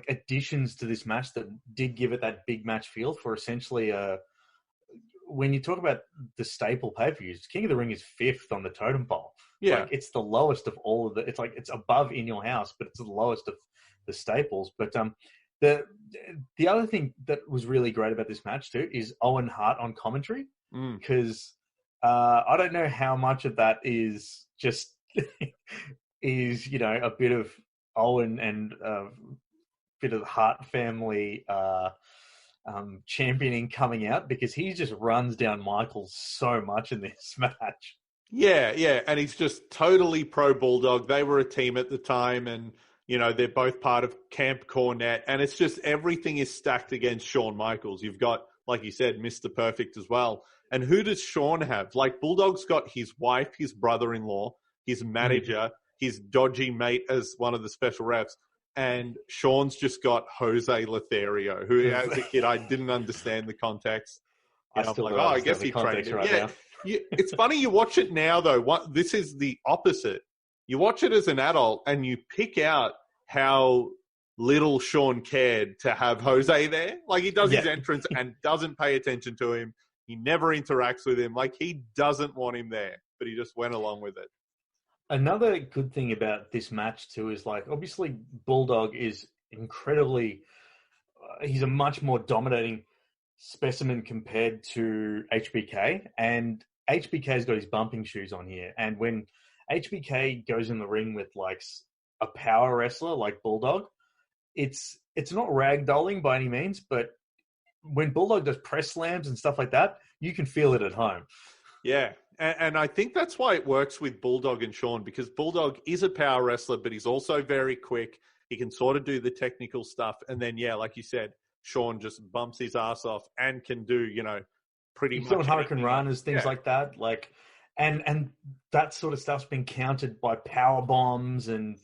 additions to this match that did give it that big match feel for essentially when you talk about the staple pay-per-views, King of the Ring is 5th on the totem pole. Yeah. It's the lowest of all of it's above In Your House, but it's the lowest of the staples. But the other thing that was really great about this match too is Owen Hart on commentary, because I don't know how much of that is just is a bit of Owen and a bit of the Hart family championing coming out, because he just runs down Michaels so much in this match. Yeah, and he's just totally pro Bulldog. They were a team at the time, and they're both part of Camp Cornette, and it's just everything is stacked against Shawn Michaels. You've got, like you said, Mr. Perfect as well. And who does Shawn have? Like, Bulldog's got his wife, his brother-in-law, his manager, his dodgy mate as one of the special refs, and Shawn's just got Jose Lothario, who, as a kid, I didn't understand the context. I was like, I guess he trained him. Right, yeah, it's funny, you watch it now, though. This is the opposite. You watch it as an adult, and you pick out how little Shawn cared to have Jose there. Like, he does his entrance and doesn't pay attention to him. He never interacts with him. Like, he doesn't want him there, but he just went along with it. Another good thing about this match, too, is, obviously Bulldog is incredibly... he's a much more dominating specimen compared to HBK, and HBK's got his bumping shoes on here. And when HBK goes in the ring with, a power wrestler like Bulldog, it's not ragdolling by any means, but when Bulldog does press slams and stuff like that, you can feel it at home. Yeah, and I think that's why it works with Bulldog and Shawn, because Bulldog is a power wrestler, but he's also very quick. He can sort of do the technical stuff. And then, like you said, Shawn just bumps his ass off and can do, pretty much. He's doing Hurricane Runners, things like that. And that sort of stuff's been countered by power bombs, and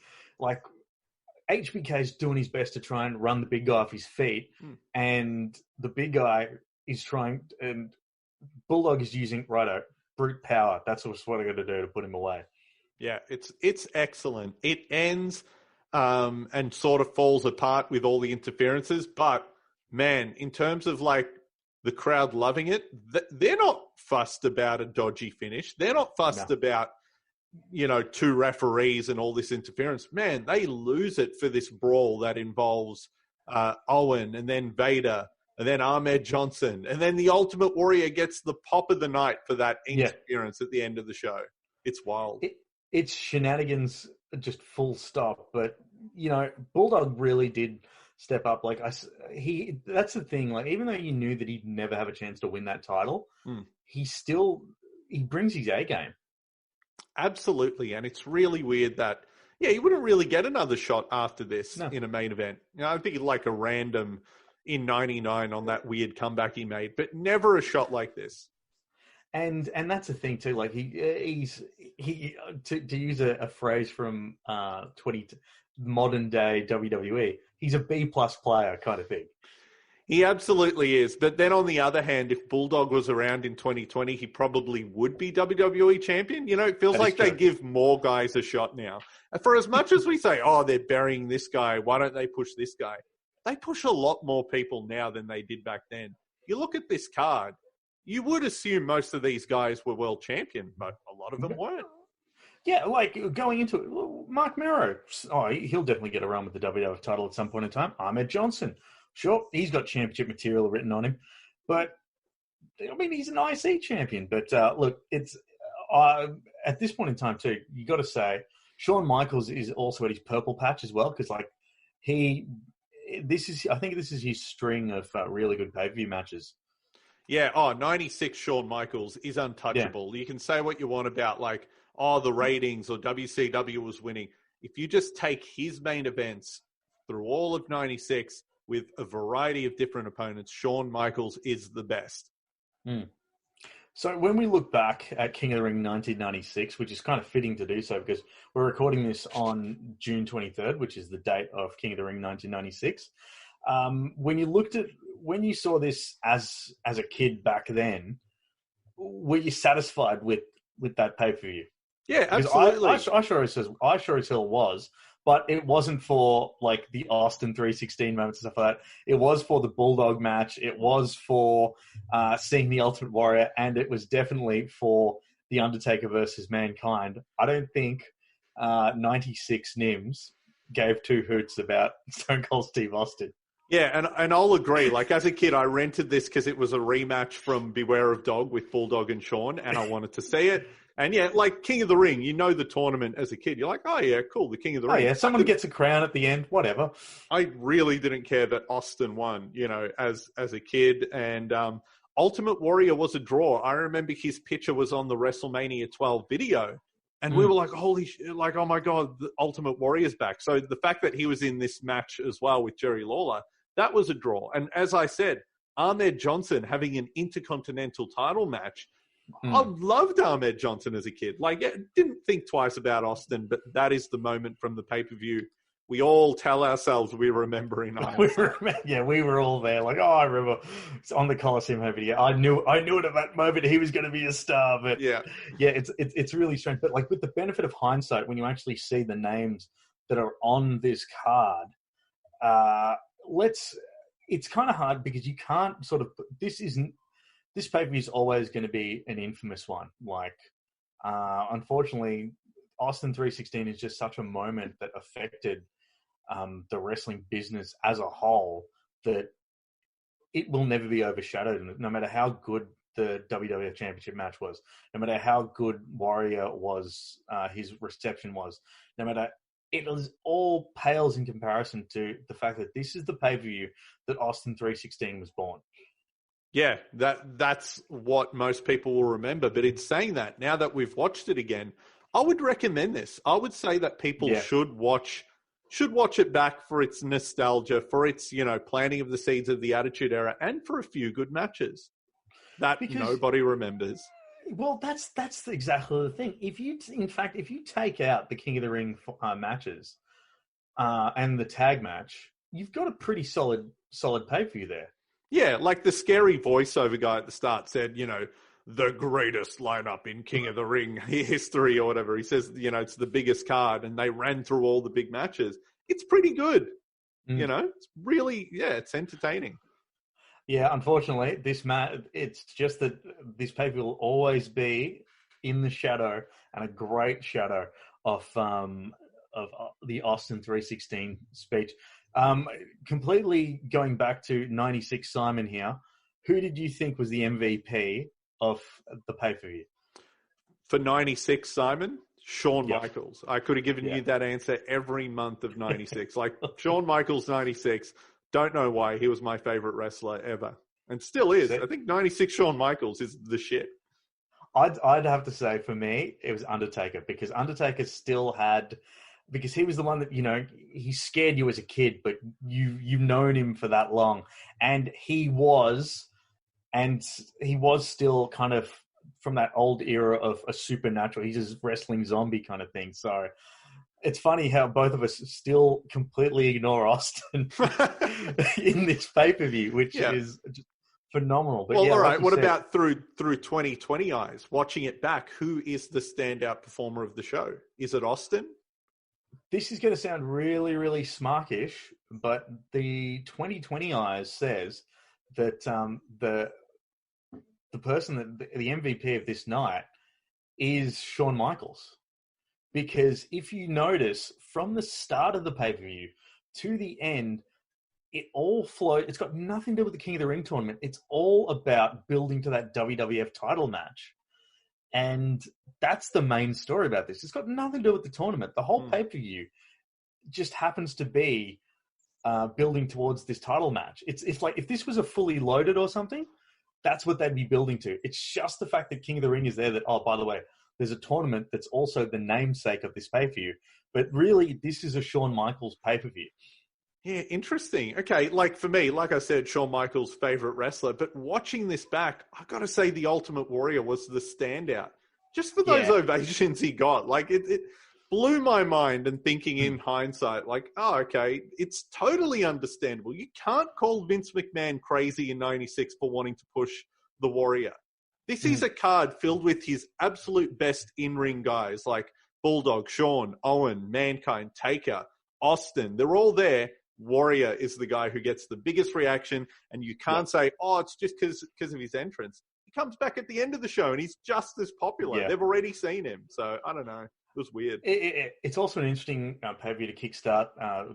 HBK's doing his best to try and run the big guy off his feet, and the big guy is trying, and Bulldog is using brute power. That's what I got to do to put him away. Yeah, it's excellent. It ends and sort of falls apart with all the interferences, but man, in terms of the crowd loving it, they're not fussed about a dodgy finish. They're not fussed about, two referees and all this interference. Man, they lose it for this brawl that involves Owen and then Vader and then Ahmed Johnson. And then the Ultimate Warrior gets the pop of the night for that interference at the end of the show. It's wild. It's shenanigans, just full stop. But, Bulldog really did step up. That's the thing. Even though you knew that he'd never have a chance to win that title, he brings his A game. Absolutely. And it's really weird that, you wouldn't really get another shot after this in a main event. I think a random in 99 on that weird comeback he made, but never a shot like this. And that's the thing too. He's to use a phrase from modern day WWE, he's a B+ player kind of thing. He absolutely is. But then on the other hand, if Bulldog was around in 2020, he probably would be WWE champion. You know, it feels like they give more guys a shot now. And for as much as we say, oh, they're burying this guy, why don't they push this guy? They push a lot more people now than they did back then. You look at this card, you would assume most of these guys were world champion, but a lot of them weren't. Yeah, like going into it, Mark Mero, he'll definitely get a run with the WWF title at some point in time. Ahmed Johnson, sure, he's got championship material written on him, but I mean, he's an IC champion. But look, it's at this point in time too, you got to say Shawn Michaels is also at his purple patch as well, because like I think this is his string of really good pay-per-view matches. Yeah, 96 Shawn Michaels is untouchable. Yeah. You can say what you want about like, the ratings or WCW was winning. If you just take his main events through all of 96 with a variety of different opponents, Shawn Michaels is the best. Mm. So when we look back at King of the Ring 1996, which is kind of fitting to do so because we're recording this on June 23rd, which is the date of King of the Ring 1996. When you saw this as a kid back then, were you satisfied with that pay-per-view? Yeah, absolutely. I sure as hell was, but it wasn't for like the Austin 316 moments and stuff like that. It was for the Bulldog match. It was for seeing the Ultimate Warrior, and it was definitely for the Undertaker versus Mankind. I don't think 96 Nims gave two hoots about Stone Cold Steve Austin. Yeah, and I'll agree. Like, as a kid, I rented this because it was a rematch from Beware of Dog with Bulldog and Shawn, and I wanted to see it. And yeah, like King of the Ring, you know the tournament as a kid. You're like, oh yeah, cool, the King of the Ring. Oh yeah, someone gets a crown at the end, whatever. I really didn't care that Austin won, you know, as a kid. And Ultimate Warrior was a draw. I remember his picture was on the WrestleMania 12 video. And we were like, holy shit, like, oh my God, the Ultimate Warrior's back. So the fact that he was in this match as well with Jerry Lawler, that was a draw. And as I said, Ahmed Johnson having an Intercontinental title match, I loved Ahmed Johnson as a kid. Like, didn't think twice about Austin, but that is the moment from the pay-per-view we all tell ourselves we remember in we were all there. Like, I remember on the Coliseum home video. I knew it at that moment he was going to be a star. But it's really strange. But like with the benefit of hindsight, when you actually see the names that are on this card, it's kind of hard because you can't sort of. This pay-per-view is always going to be an infamous one. Like, unfortunately, Austin 316 is just such a moment that affected the wrestling business as a whole that it will never be overshadowed. No matter how good the WWF Championship match was, no matter how good Warrior was, his reception was, no matter, it all pales in comparison to the fact that this is the pay-per-view that Austin 316 was born. Yeah, that's what most people will remember. But in saying that, now that we've watched it again, I would recommend this. I would say that people should watch it back for its nostalgia, for its, planting of the seeds of the Attitude Era, and for a few good matches that nobody remembers. Well, that's exactly the thing. If you take out the King of the Ring matches and the tag match, you've got a pretty solid pay-per-view there. Yeah, like the scary voiceover guy at the start said, the greatest lineup in King of the Ring history or whatever. He says, it's the biggest card, and they ran through all the big matches. It's pretty good. It's really, it's entertaining. Yeah, unfortunately, it's just that this paper will always be in the shadow, and a great shadow of the Austin 316 speech. Completely going back to 96 Simon here, who did you think was the MVP of the pay-per-view? For 96 Simon, Shawn Michaels. I could have given you that answer every month of 96. Like, Shawn Michaels 96, don't know why, he was my favorite wrestler ever. And still is. I think 96 Shawn Michaels is the shit. I'd have to say, for me, it was Undertaker, because Undertaker still had... Because he was the one that, he scared you as a kid, but you've known him for that long. And he was still kind of from that old era of a supernatural. He's just wrestling zombie kind of thing. So It's funny how both of us still completely ignore Austin in this pay-per-view, which is just phenomenal. But well, yeah, all like right. you What said, about through 2020 eyes? Watching it back, who is the standout performer of the show? Is it Austin? this is going to sound really, really smarkish, but the 2020 eyes says that the person that the MVP of this night is Shawn Michaels. Because if you notice, from the start of the pay-per-view to the end, it all flows. It's got nothing to do with the King of the Ring tournament. It's all about building to that WWF title match. And that's the main story about this. It's got nothing to do with the tournament. The whole pay-per-view just happens to be building towards this title match. It's like if this was a fully loaded or something, that's what they'd be building to. It's just the fact that King of the Ring is there that, oh, by the way, there's a tournament that's also the namesake of this pay-per-view. But really, this is a Shawn Michaels pay-per-view. Yeah, interesting. Okay, like for me, like I said, Shawn Michaels' favorite wrestler. But watching this back, I've got to say the Ultimate Warrior was the standout. Just for those ovations he got. Like, it blew my mind, and thinking in hindsight, like, oh, okay, it's totally understandable. You can't call Vince McMahon crazy in 96 for wanting to push the Warrior. This is a card filled with his absolute best in-ring guys like Bulldog, Shawn, Owen, Mankind, Taker, Austin. They're all there. Warrior is the guy who gets the biggest reaction, and you can't say, oh, it's just because of his entrance. He comes back at the end of the show, and he's just as popular. Yeah. They've already seen him. So, I don't know. It was weird. It's also an interesting pay-per-view to kickstart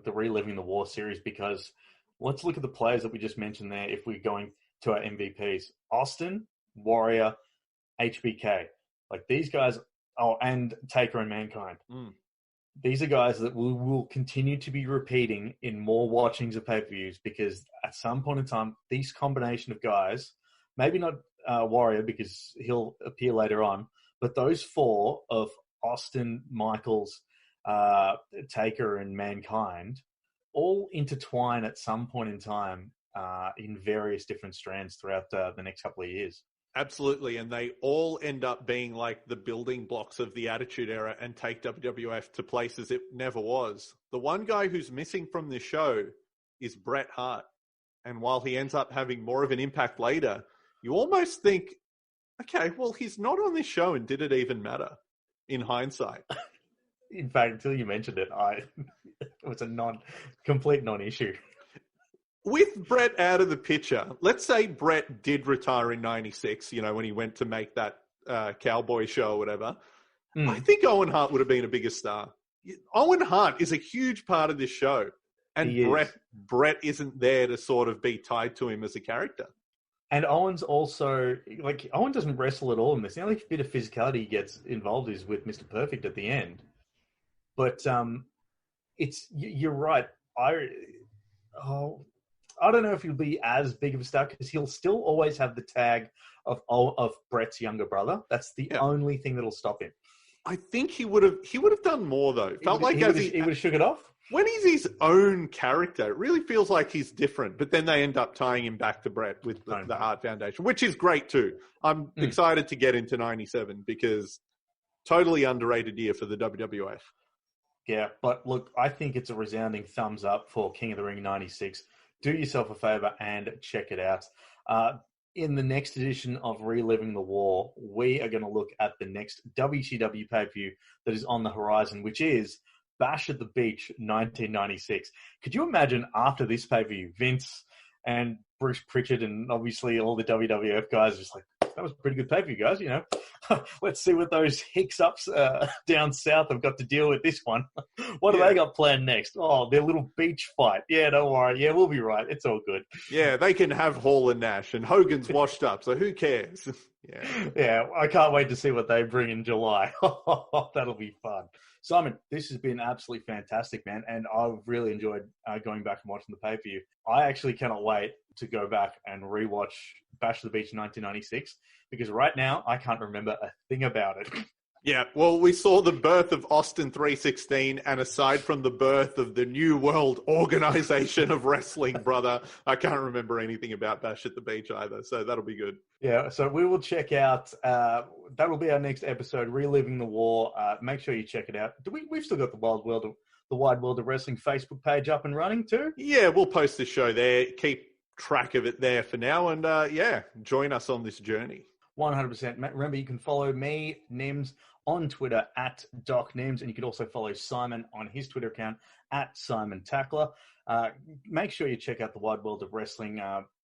the Reliving the War series, because let's look at the players that we just mentioned there if we're going to our MVPs. Austin, Warrior, HBK. Like these guys, and Taker and Mankind. These are guys that we will continue to be repeating in more watchings of pay-per-views, because at some point in time, these combination of guys, maybe not Warrior because he'll appear later on, but those four of Austin, Michaels, Taker, and Mankind all intertwine at some point in time in various different strands throughout the next couple of years. Absolutely, and they all end up being like the building blocks of the Attitude Era and take WWF to places it never was. The one guy who's missing from this show is Bret Hart. And while he ends up having more of an impact later, you almost think, okay, well, he's not on this show, and did it even matter in hindsight? In fact, until you mentioned it, it was a complete non-issue. With Bret out of the picture, let's say Bret did retire in 96, when he went to make that Cowboy show or whatever. I think Owen Hart would have been a bigger star. Owen Hart is a huge part of this show. And Bret isn't there to sort of be tied to him as a character. And Owen's also, Owen doesn't wrestle at all in this. The only bit of physicality he gets involved is with Mr. Perfect at the end. But you're right. I don't know if he'll be as big of a star, because he'll still always have the tag of Bret's younger brother. That's the only thing that'll stop him. I think he would have done more though. He would have shook it off. When he's his own character, it really feels like he's different. But then they end up tying him back to Bret with the Hart Foundation, which is great too. I'm excited to get into 97 because totally underrated year for the WWF. Yeah, but look, I think it's a resounding thumbs up for King of the Ring 96. Do yourself a favor and check it out. In the next edition of Reliving the War, we are going to look at the next WCW pay-per-view that is on the horizon, which is Bash at the Beach 1996. Could you imagine after this pay-per-view, Vince and Bruce Pritchard and obviously all the WWF guys are just like, that was a pretty good pay-per-view, guys, Let's see what those hiccups down south have got to deal with this one. What do they got planned next? Oh, their little beach fight. Yeah, don't worry. Yeah, we'll be right. It's all good. Yeah, they can have Hall and Nash, and Hogan's washed up, so who cares? Yeah, I can't wait to see what they bring in July. That'll be fun. Simon, this has been absolutely fantastic, man, and I've really enjoyed going back and watching the pay-per-view. I actually cannot wait to go back and rewatch Bash of the Beach 1996, because right now I can't remember a thing about it. Yeah, well, we saw the birth of Austin 316, and aside from the birth of the New World Organization of Wrestling, brother, I can't remember anything about Bash at the Beach either, so that'll be good. Yeah, so we will check out, that will be our next episode, Reliving the War. Make sure you check it out. We've still got the Wide World of Wrestling Facebook page up and running too? Yeah, we'll post the show there. Keep track of it there for now, and join us on this journey. 100%. Remember, you can follow me, Nims, on Twitter at Doc Nims, and you can also follow Simon on his Twitter account at Simon Takla. Make sure you check out the Wide World of Wrestling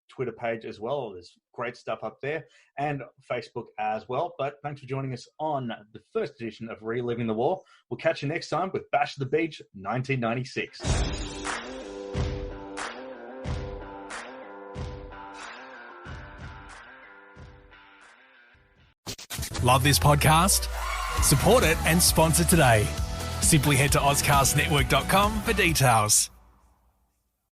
Twitter page as well. There's great stuff up there, and Facebook as well. But thanks for joining us on the first edition of Reliving the War. We'll catch you next time with Bash at the Beach 1996. Love this podcast? Support it and sponsor today. Simply head to AuscastNetwork.com for details.